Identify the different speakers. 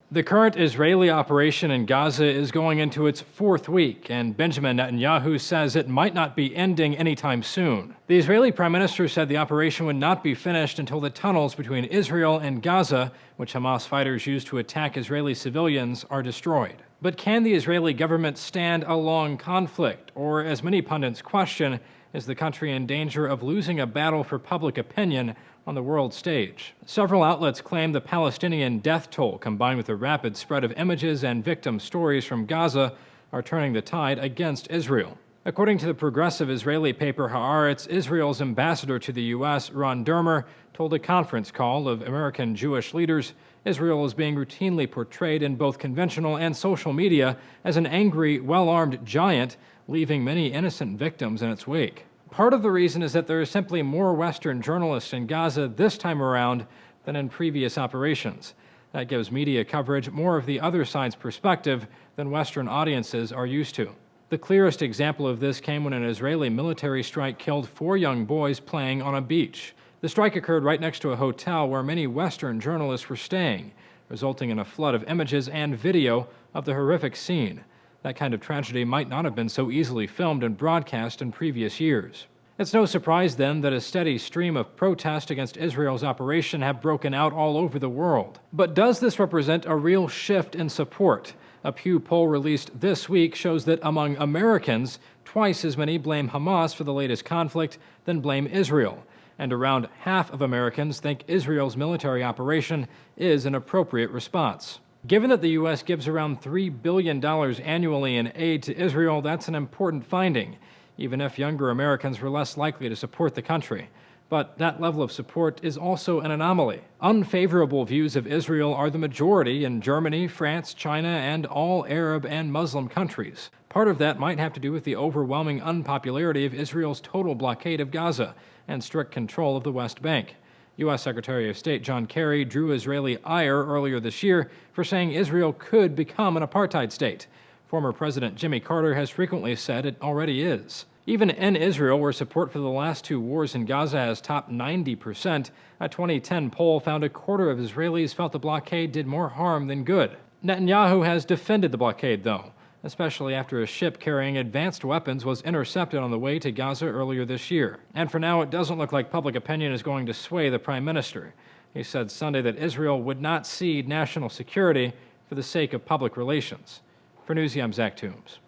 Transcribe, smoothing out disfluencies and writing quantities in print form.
Speaker 1: The current Israeli operation in Gaza is going into its fourth week, and Benjamin Netanyahu says it might not be ending anytime soon. The Israeli Prime Minister said the operation would not be finished until the tunnels between Israel and Gaza, which Hamas fighters use to attack Israeli civilians, are destroyed. But can the Israeli government stand a long conflict? Or, as many pundits question, is the country in danger of losing a battle for public opinion on the world stage? Several outlets claim the Palestinian death toll, combined with the rapid spread of images and victim stories from Gaza, are turning the tide against Israel. According to the progressive Israeli paper Haaretz, Israel's ambassador to the U.S., Ron Dermer, told a conference call of American Jewish leaders Israel is being routinely portrayed in both conventional and social media as an angry, well-armed giant, leaving many innocent victims in its wake. Part of the reason is that there are simply more Western journalists in Gaza this time around than in previous operations. That gives media coverage more of the other side's perspective than Western audiences are used to. The clearest example of this came when an Israeli military strike killed 4 young boys playing on a beach. The strike occurred right next to a hotel where many Western journalists were staying, resulting in a flood of images and video of the horrific scene. That kind of tragedy might not have been so easily filmed and broadcast in previous years. It's no surprise, then, that a steady stream of protest against Israel's operation have broken out all over the world. But does this represent a real shift in support? A Pew poll released this week shows that among Americans, twice as many blame Hamas for the latest conflict than blame Israel. And around half of Americans think Israel's military operation is an appropriate response. Given that the U.S. gives around $3 billion annually in aid to Israel, that's an important finding, even if younger Americans were less likely to support the country. But that level of support is also an anomaly. Unfavorable views of Israel are the majority in Germany, France, China, and all Arab and Muslim countries. Part of that might have to do with the overwhelming unpopularity of Israel's total blockade of Gaza and strict control of the West Bank. U.S. Secretary of State John Kerry drew Israeli ire earlier this year for saying Israel could become an apartheid state. Former President Jimmy Carter has frequently said it already is. Even in Israel, where support for the last 2 wars in Gaza has topped 90%, a 2010 poll found a quarter of Israelis felt the blockade did more harm than good. Netanyahu has defended the blockade, though, especially after a ship carrying advanced weapons was intercepted on the way to Gaza earlier this year. And for now, it doesn't look like public opinion is going to sway the prime minister. He said Sunday that Israel would not cede national security for the sake of public relations. For Newsy, I'm Zach Toombs.